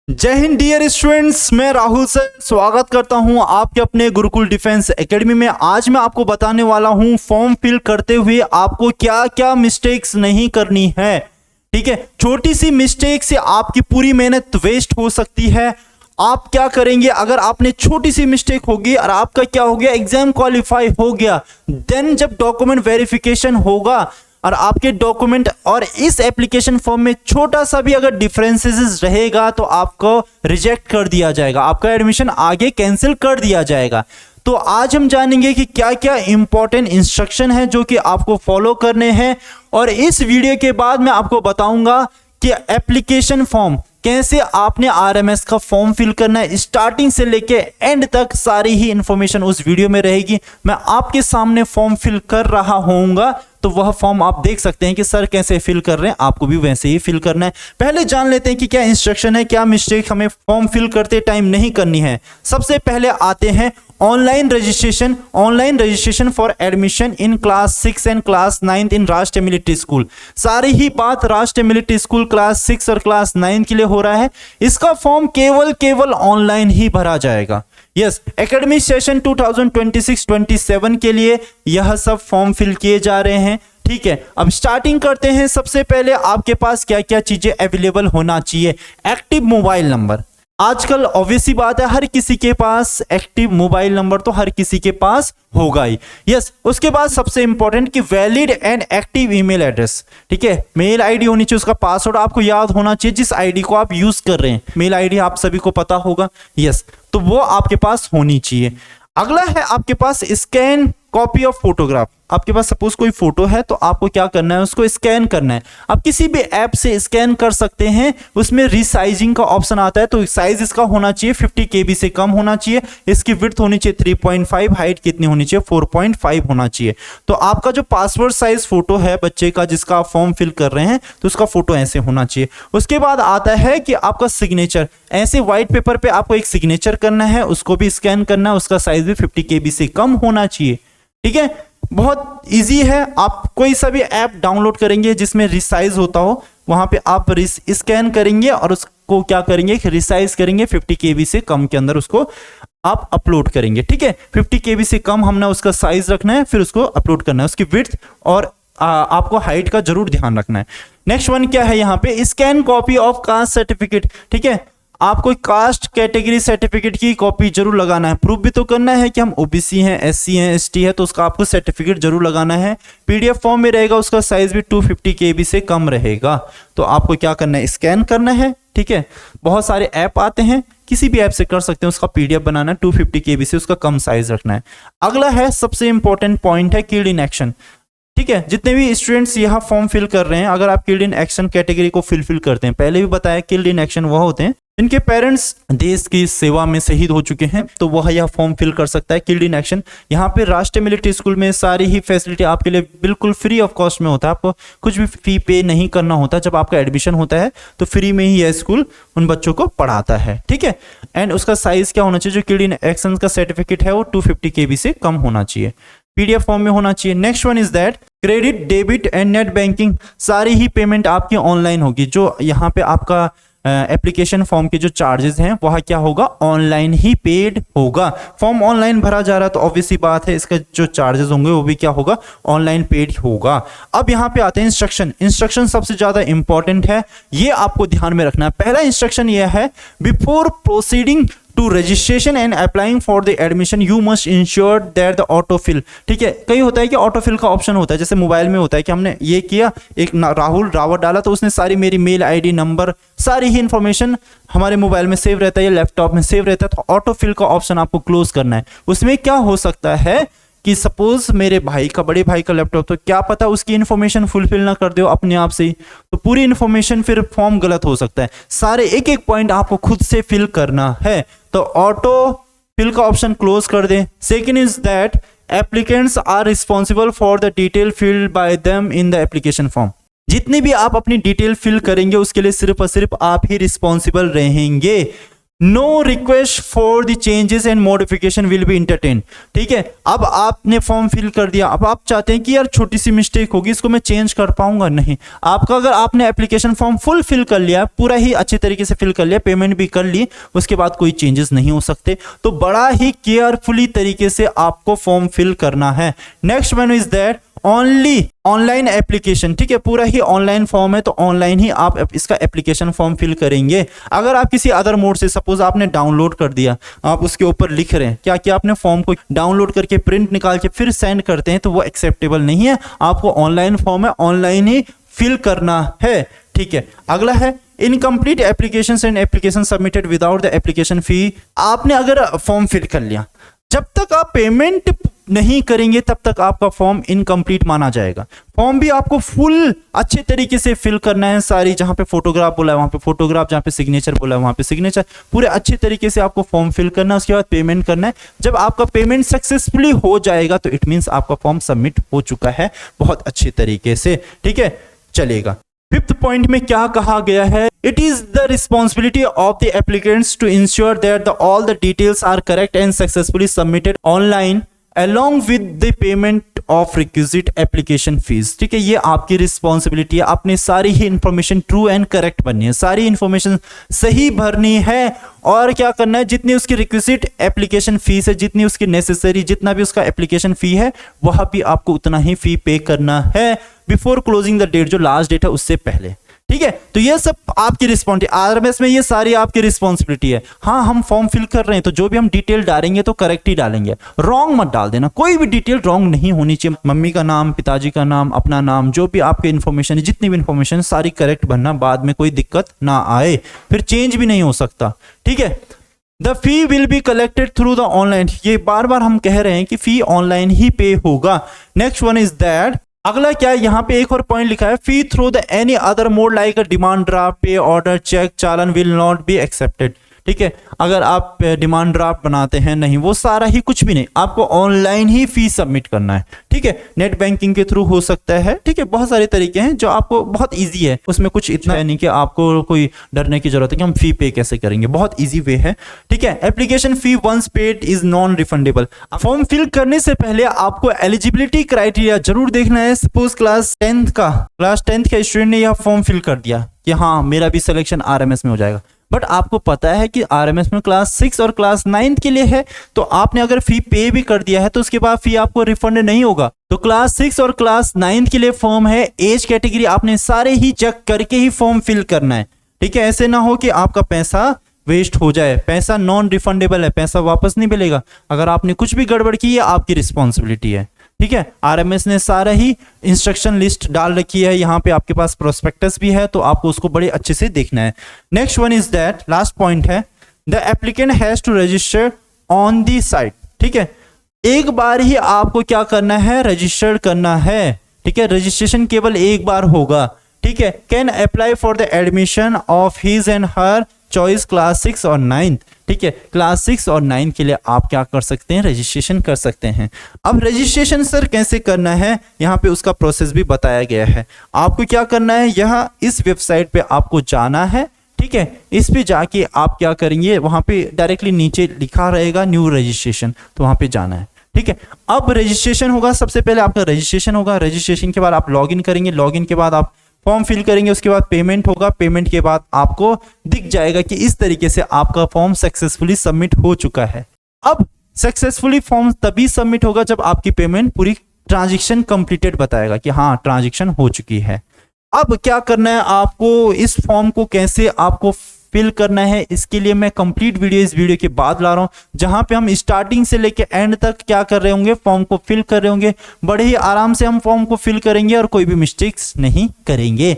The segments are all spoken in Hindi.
जय हिंद डियर स्टूडेंट्स, मैं राहुल से स्वागत करता हूं आपके अपने गुरुकुल डिफेंस एकेडमी में। आज मैं आपको बताने वाला हूं फॉर्म फिल करते हुए आपको क्या क्या मिस्टेक्स नहीं करनी है। ठीक है, छोटी सी मिस्टेक से आपकी पूरी मेहनत वेस्ट हो सकती है। आप क्या करेंगे अगर आपने छोटी सी मिस्टेक होगी और आपका क्या हो गया, एग्जाम क्वालिफाई हो गया, देन जब डॉक्यूमेंट वेरिफिकेशन होगा और आपके डॉक्यूमेंट और इस एप्लीकेशन फॉर्म में छोटा सा भी अगर डिफरेंसेस रहेगा तो आपको रिजेक्ट कर दिया जाएगा, आपका एडमिशन आगे कैंसिल कर दिया जाएगा। तो आज हम जानेंगे कि क्या क्या इंपॉर्टेंट इंस्ट्रक्शन है जो कि आपको फॉलो करने हैं, और इस वीडियो के बाद मैं आपको बताऊंगा कि एप्लीकेशन फॉर्म कैसे आपने आरएमएस का फॉर्म फिल करना है। स्टार्टिंग से लेके एंड तक सारी ही इंफॉर्मेशन उस वीडियो में रहेगी। मैं आपके सामने फॉर्म फिल कर रहा होऊंगा तो वह फॉर्म आप देख सकते हैं कि सर कैसे फिल कर रहे हैं, आपको भी वैसे ही फिल करना है। पहले जान लेते हैं कि क्या इंस्ट्रक्शन है, क्या मिस्टेक हमें फॉर्म फिल करते टाइम नहीं करनी है। सबसे पहले आते हैं online registration for admission in class 6 and class 9 इन राष्ट्रीय मिलिट्री स्कूल। सारी ही बात राष्ट्रीय मिलिट्री स्कूल क्लास 6 और क्लास 9 के लिए हो रहा है। इसका फॉर्म केवल ऑनलाइन ही भरा जाएगा। यस, एकेडमिक सेशन 2026-27 के लिए यह सब फॉर्म फिल किए जा रहे हैं। ठीक है, अब स्टार्टिंग करते हैं। सबसे पहले आपके पास क्या क्या चीजें अवेलेबल होना चाहिए। एक्टिव मोबाइल नंबर, आजकल ऑब्वियस सी बात है हर किसी के पास एक्टिव मोबाइल नंबर तो हर किसी के पास होगा ही। यस, उसके बाद सबसे इंपॉर्टेंट कि valid and active email address. ठीक है, मेल आईडी होनी चाहिए, उसका पासवर्ड आपको याद होना चाहिए जिस आईडी को आप यूज कर रहे हैं। मेल आईडी आप सभी को पता होगा। यस, तो वो आपके पास होनी चाहिए। अगला है आपके पास स्कैन कॉपी ऑफ फोटोग्राफ। आपके पास सपोज कोई फोटो है तो आपको क्या करना है, उसको स्कैन करना है। आप किसी भी ऐप से स्कैन कर सकते हैं, उसमें रीसाइजिंग का ऑप्शन आता है। तो साइज इसका होना चाहिए 50 KB से कम होना चाहिए। इसकी विड्थ होनी चाहिए 3.5, हाइट कितनी होनी चाहिए 4.5 होना चाहिए। तो आपका जो पासपोर्ट साइज फोटो है बच्चे का जिसका आप फॉर्म फिल कर रहे हैं तो उसका फोटो ऐसे होना चाहिए। उसके बाद आता है कि आपका सिग्नेचर, ऐसे व्हाइट पेपर पे आपको एक सिग्नेचर करना है, उसको भी स्कैन करना है, उसका साइज भी 50 KB से कम होना चाहिए। ठीक है, बहुत इजी है। आप कोई सा भी ऐप डाउनलोड करेंगे जिसमें रिसाइज होता हो, वहां पे आप स्कैन करेंगे और उसको क्या करेंगे, रिसाइज करेंगे, 50 KB से कम के अंदर उसको आप अपलोड करेंगे। ठीक है, 50 KB से कम हमने उसका साइज रखना है, फिर उसको अपलोड करना है। उसकी विड्थ और आपको हाइट का जरूर ध्यान रखना है। नेक्स्ट वन क्या है यहाँ पे, scan copy of caste certificate. ठीक है, आपको कास्ट कैटेगरी सर्टिफिकेट की कॉपी जरूर लगाना है। प्रूफ भी तो करना है कि हम ओबीसी हैं, एससी हैं, एसटी है, तो उसका आपको सर्टिफिकेट जरूर लगाना है। पीडीएफ फॉर्म में रहेगा, उसका साइज भी 250 KB से कम रहेगा। तो आपको क्या करना है, स्कैन करना है। ठीक है, बहुत सारे ऐप आते हैं, किसी भी ऐप से कर सकते हैं। उसका पीडीएफ बनाना है, 250 KB से उसका कम साइज रखना है। अगला है सबसे इंपॉर्टेंट पॉइंट है किल्ड इन एक्शन। ठीक है, जितने भी स्टूडेंट्स यहाँ फॉर्म फिल कर रहे हैं, अगर आप किल्ड इन एक्शन कैटेगरी को फिल करते हैं, पहले भी बताया किल्ड इन एक्शन वह होते हैं जिनके पेरेंट्स देश की सेवा में शहीद हो चुके हैं, तो वह यह फॉर्म फिल कर सकता है। किल्ड इन एक्शन, यहाँ पे राष्ट्रीय मिलिट्री स्कूल में सारी ही फैसिलिटी आपके लिए बिल्कुल फ्री ऑफ कॉस्ट में होता है। आपको कुछ भी फी पे नहीं करना होता। जब आपका एडमिशन होता है तो फ्री में ही यह स्कूल उन बच्चों को पढ़ाता है। ठीक है, एंड उसका साइज क्या होना चाहिए, जो किल्ड इन एक्शन का सर्टिफिकेट है वो 250 KB से कम होना चाहिए, पीडीएफ फॉर्म में होना चाहिए। Next one is that credit, debit and net banking, सारी ही पेमेंट आपकी ऑनलाइन होगी। जो यहाँ पे आपका एप्लीकेशन फॉर्म के जो चार्जेस हैं वह क्या होगा, ऑनलाइन ही पेड होगा। फॉर्म ऑनलाइन भरा जा रहा है तो ऑब्वियस सी बात है इसका जो चार्जेस होंगे वो भी क्या होगा, ऑनलाइन पेड होगा। अब यहाँ पे आते हैं इंस्ट्रक्शन सबसे ज्यादा इंपॉर्टेंट है, ये आपको ध्यान में रखना है। पहला इंस्ट्रक्शन यह है, before proceeding to registration and applying for the admission you must ensure that the autofill. ठीक है, कई होता है कि ऑटोफिल का ऑप्शन होता है, जैसे मोबाइल में होता है कि हमने ये किया, एक राहुल रावत डाला तो उसने सारी मेरी मेल आईडी, नंबर, सारी ही इंफॉर्मेशन हमारे मोबाइल में सेव रहता है या लैपटॉप में सेव रहता है। तो ऑटोफिल का ऑप्शन आपको क्लोज करना है। उसमें क्या हो सकता है कि सपोज मेरे भाई का, बड़े भाई का लैपटॉप, तो क्या पता उसकी इन्फॉर्मेशन फुलफिल ना कर दो अपने आप से ही, तो पूरी इन्फॉर्मेशन फिर फॉर्म गलत हो सकता है। सारे एक एक पॉइंट आपको खुद से फिल करना है, तो ऑटो फिल का ऑप्शन क्लोज कर दें। Second is that applicants are responsible for the detail filled by them in the application form. जितनी भी आप अपनी डिटेल फिल करेंगे उसके लिए सिर्फ और सिर्फ आप ही रिस्पॉन्सिबल रहेंगे। No request for the changes and modification will be entertain. ठीक है, अब आपने फॉर्म फिल कर दिया, अब आप चाहते हैं कि यार छोटी सी मिस्टेक होगी, इसको मैं चेंज कर पाऊंगा, नहीं। आपका अगर आपने एप्लीकेशन फॉर्म फुल फिल कर लिया, पूरा ही अच्छे तरीके से फिल कर लिया, पेमेंट भी कर ली, उसके बाद कोई चेंजेस नहीं हो सकते। तो बड़ा ही केयरफुली तरीके से आपको फॉर्म फिल करना है। Next one is that only online application. ठीक है, पूरा ही ऑनलाइन फॉर्म है, तो ऑनलाइन ही आप इसका एप्लीकेशन फॉर्म फिल करेंगे। अगर आप किसी अदर मोड से, सपोज आपने डाउनलोड कर दिया, आप उसके ऊपर लिख रहे हैं क्या कि आपने फॉर्म को डाउनलोड करके प्रिंट निकाल के फिर सेंड करते हैं, तो वो एक्सेप्टेबल नहीं है। आपको ऑनलाइन फॉर्म है, ऑनलाइन ही फिल करना है। ठीक है, अगला है incomplete application and application submitted without the application fee. आपने अगर फॉर्म फिल कर लिया, जब तक आप पेमेंट नहीं करेंगे तब तक आपका फॉर्म इनकम्प्लीट माना जाएगा। फॉर्म भी आपको फुल अच्छे तरीके से फिल करना है, सारी, जहां पे फोटोग्राफ बोला है वहां पे फोटोग्राफ, जहां पे सिग्नेचर बोला है वहां पे सिग्नेचर, पूरे अच्छे तरीके से आपको फॉर्म फिल करना है। उसके बाद पेमेंट करना है। जब आपका पेमेंट सक्सेसफुली हो जाएगा तो इट मींस आपका फॉर्म सबमिट हो चुका है बहुत अच्छे तरीके से। ठीक है, चलेगा। फिफ्थ पॉइंट में क्या कहा गया है, it is the responsibility of the applicants to ensure that all the details are correct and successfully submitted online along with the payment of requisite application fees। ठीक है, ये आपकी रिस्पॉन्सिबिलिटी है। आपने सारी ही इंफॉर्मेशन ट्रू एंड करेक्ट भरनी है, सारी इंफॉर्मेशन सही भरनी है। और क्या करना है, जितनी उसकी रिक्विजिट एप्लीकेशन फीस है, जितनी उसकी नेसेसरी, जितना भी उसका एप्लीकेशन फी है, वह भी आपको उतना ही फी पे करना है बिफोर क्लोजिंग द डेट, जो लास्ट डेट है उससे पहले। ठीक है, तो ये सब आपकी रिस्पॉन्सिबिलिटी, आरएमएस में ये सारी आपकी रिस्पॉन्सिबिलिटी है। हाँ, हम फॉर्म फिल कर रहे हैं तो जो भी हम डिटेल डालेंगे तो करेक्ट ही डालेंगे, रॉन्ग मत डाल देना। कोई भी डिटेल रॉन्ग नहीं होनी चाहिए। मम्मी का नाम, पिताजी का नाम, अपना नाम, जो भी आपके इन्फॉर्मेशन है, जितनी भी इन्फॉर्मेशन सारी करेक्ट भरना, बाद में कोई दिक्कत ना आए, फिर चेंज भी नहीं हो सकता। ठीक है, the fee will be collected through the online. ये बार बार हम कह रहे हैं कि फी ऑनलाइन ही पे होगा। नेक्स्ट वन इज दैट, अगला क्या है, यहां पे एक और पॉइंट लिखा है, fee through the any other mode like a demand draft, pay order, cheque, challan will not be accepted. ठीक है, अगर आप डिमांड ड्राफ्ट बनाते हैं, नहीं, वो सारा ही कुछ भी नहीं, आपको ऑनलाइन ही फी सबमिट करना है। ठीक है, नेट बैंकिंग के थ्रू हो सकता है। ठीक है, बहुत सारे तरीके हैं जो आपको बहुत इजी है, उसमें कुछ इतना है नहीं कि आपको कोई डरने की जरूरत है कि हम फी पे कैसे करेंगे, बहुत इजी वे है। ठीक है, application fee once paid is non refundable. Form fill करने से पहले आपको एलिजिबिलिटी क्राइटेरिया जरूर देखना है। सपोज क्लास 10th का स्टूडेंट ने यह फॉर्म फिल कर दिया कि हाँ मेरा भी सिलेक्शन आरएमएस में हो जाएगा, बट आपको पता है कि आरएमएस में क्लास 6 और क्लास 9 के लिए है, तो आपने अगर फी पे भी कर दिया है तो उसके बाद फी आपको रिफंड नहीं होगा। तो क्लास 6 और क्लास 9 के लिए फॉर्म है, एज कैटेगरी आपने सारे ही चेक करके ही फॉर्म फिल करना है। ठीक है, ऐसे ना हो कि आपका पैसा वेस्ट हो जाए। पैसा नॉन रिफंडेबल है, पैसा वापस नहीं मिलेगा। अगर आपने कुछ भी गड़बड़ की है, आपकी रिस्पॉन्सिबिलिटी है। ठीक है, आरएमएस ने सारा ही इंस्ट्रक्शन लिस्ट डाल रखी है, यहाँ पे आपके पास प्रोस्पेक्टस भी है, तो आपको उसको बड़े अच्छे से देखना है। Next one is that, last point है, the applicant has to register on the site. ठीक है, एक बार ही आपको क्या करना है, रजिस्टर करना है। ठीक है, रजिस्ट्रेशन केवल एक बार होगा। ठीक है, can apply for the admission of his and her choice class 6 और 9। ठीक है, क्लास 6 और 9 के लिए आप क्या कर सकते हैं, रजिस्ट्रेशन कर सकते हैं। अब रजिस्ट्रेशन सर कैसे करना है, यहाँ पे उसका प्रोसेस भी बताया गया है। आपको क्या करना है, यहाँ इस वेबसाइट पे आपको जाना है। ठीक है, इस पे जाके आप क्या करेंगे, वहां पे डायरेक्टली नीचे लिखा रहेगा न्यू रजिस्ट्रेशन, तो वहां पे जाना है। ठीक है, अब रजिस्ट्रेशन होगा, सबसे पहले आपका रजिस्ट्रेशन होगा। रजिस्ट्रेशन के बाद आप लॉगिन करेंगे, लॉगिन के बाद आप फॉर्म फिल करेंगे, उसके बाद पेमेंट होगा। पेमेंट के बाद आपको दिख जाएगा कि इस तरीके से आपका फॉर्म सक्सेसफुली सबमिट हो चुका है। अब सक्सेसफुली फॉर्म तभी सबमिट होगा जब आपकी पेमेंट पूरी ट्रांजैक्शन कंप्लीटेड बताएगा कि हाँ ट्रांजैक्शन हो चुकी है। अब क्या करना है आपको, इस फॉर्म को कैसे आपको फिल करना है, इसके लिए मैं कंप्लीट वीडियो इस वीडियो के बाद ला रहा हूं, जहां पे हम स्टार्टिंग से लेके एंड तक क्या कर रहे होंगे, फॉर्म को फिल कर रहे होंगे। बड़े ही आराम से हम फॉर्म को फिल करेंगे और कोई भी मिस्टेक्स नहीं करेंगे।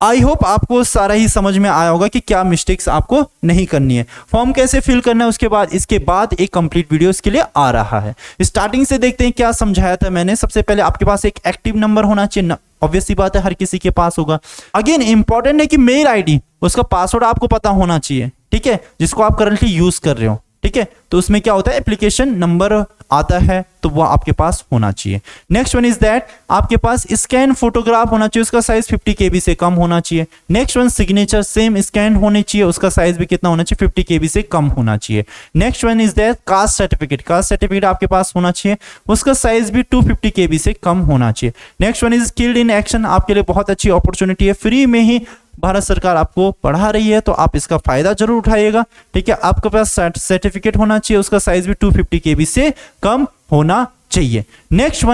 आई होप आपको सारा ही समझ में आया होगा कि क्या मिस्टेक्स आपको नहीं करनी है, फॉर्म कैसे फिल करना है। उसके बाद इसके बाद एक कंप्लीट वीडियो इसके लिए आ रहा है। स्टार्टिंग से देखते हैं क्या समझाया था मैंने। सबसे पहले आपके पास एक एक्टिव नंबर होना चाहिए, ऑब्वियस सी बात है हर किसी के पास होगा। अगेन इंपॉर्टेंट है कि मेल आईडी, उसका पासवर्ड आपको पता होना चाहिए। ठीक है, जिसको आप करंटली यूज कर रहे हो। ठीक है, तो उसमें क्या होता है, एप्लीकेशन नंबर आता है, तो वो आपके पास होना चाहिए। नेक्स्ट वन इज दैट आपके पास स्कैन फोटोग्राफ होना चाहिए, उसका साइज 50 KB से कम होना चाहिए। Next one signature same scan होनी चाहिए, उसका साइज भी कितना होना चाहिए, 50 KB से कम होना चाहिए। Next one is that caste certificate, caste certificate आपके पास होना चाहिए, उसका साइज भी 250 KB से कम होना चाहिए। Next one is skilled in action, आपके लिए बहुत अच्छी अपॉर्चुनिटी है, फ्री में ही भारत सरकार आपको पढ़ा रही है, तो आप इसका फायदा जरूर उठाइएगा। ठीक है, आपके पास सर्टिफिकेट होना चाहिए, उसका साइज भी 250 KB से कम होना चाहिए। नेक्स्ट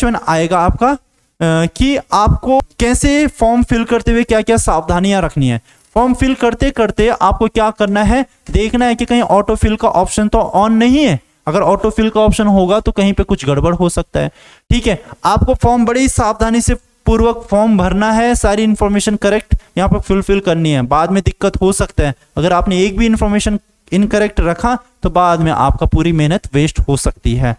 वन आएगा आपका कि आपको कैसे फॉर्म फिल करते हुए क्या क्या सावधानियां रखनी है। फॉर्म फिल करते करते आपको क्या करना है, देखना है कि कहीं ऑटो फिल का ऑप्शन तो ऑन नहीं है। अगर ऑटो फिल का ऑप्शन होगा तो कहीं पे कुछ गड़बड़ हो सकता है। ठीक है, आपको फॉर्म बड़ी सावधानी से पूर्वक फॉर्म भरना है, सारी इंफॉर्मेशन करेक्ट यहाँ पर फुलफिल करनी है। बाद में दिक्कत हो सकता है, अगर आपने एक भी इंफॉर्मेशन इनकरेक्ट रखा तो बाद में आपका पूरी मेहनत वेस्ट हो सकती है।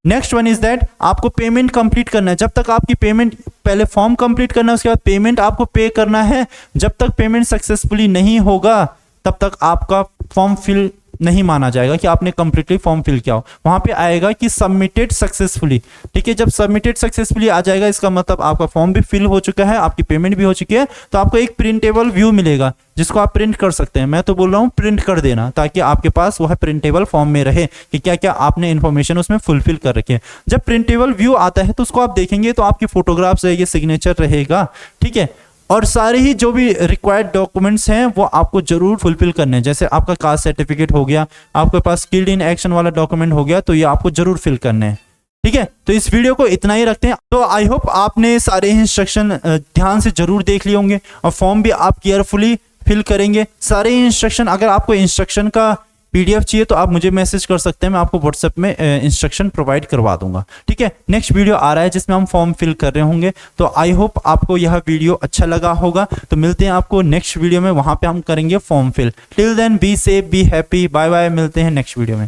नेक्स्ट वन इज दैट आपको पेमेंट कंप्लीट करना है। जब तक आपकी पेमेंट, पहले फॉर्म कंप्लीट करना है, उसके बाद पेमेंट आपको पे करना है। जब तक पेमेंट सक्सेसफुली नहीं होगा तब तक आपका फॉर्म फिल नहीं माना जाएगा कि आपने कंप्लीटली फॉर्म फिल किया हो। वहां पे आएगा कि सबमिटेड सक्सेसफुली। ठीक है, जब सबमिटेड सक्सेसफुली आ जाएगा इसका मतलब आपका फॉर्म भी फिल हो चुका है, आपकी पेमेंट भी हो चुकी है, तो आपको एक प्रिंटेबल व्यू मिलेगा जिसको आप प्रिंट कर सकते हैं। मैं तो बोल रहा हूँ प्रिंट कर देना, ताकि आपके पास वह प्रिंटेबल फॉर्म में रहे कि क्या क्या आपने इन्फॉर्मेशन उसमें फुलफिल कर रखी है। जब प्रिंटेबल व्यू आता है तो उसको आप देखेंगे तो आपकी फोटोग्राफ्स रहेगी, सिग्नेचर रहेगा। ठीक है, और सारे ही जो भी रिक्वायर्ड डॉक्यूमेंट्स हैं वो आपको जरूर फुलफिल करने हैं। जैसे आपका कास्ट सर्टिफिकेट हो गया, आपके पास स्किल्ड इन एक्शन वाला डॉक्यूमेंट हो गया, तो ये आपको जरूर फिल करने हैं। ठीक है, तो इस वीडियो को इतना ही रखते हैं। तो आई होप आपने सारे इंस्ट्रक्शन ध्यान से जरूर देख लिए होंगे और फॉर्म भी आप केयरफुली फिल करेंगे। सारे इंस्ट्रक्शन, अगर आपको इंस्ट्रक्शन का PDF चाहिए तो आप मुझे मैसेज कर सकते हैं, मैं आपको व्हाट्सएप में इंस्ट्रक्शन प्रोवाइड करवा दूंगा। ठीक है, नेक्स्ट वीडियो आ रहा है जिसमें हम फॉर्म फिल कर रहे होंगे। तो आई होप आपको यह वीडियो अच्छा लगा होगा। तो मिलते हैं आपको नेक्स्ट वीडियो में, वहां पे हम करेंगे form fill. Till then be safe, be happy, bye bye, मिलते हैं नेक्स्ट वीडियो में।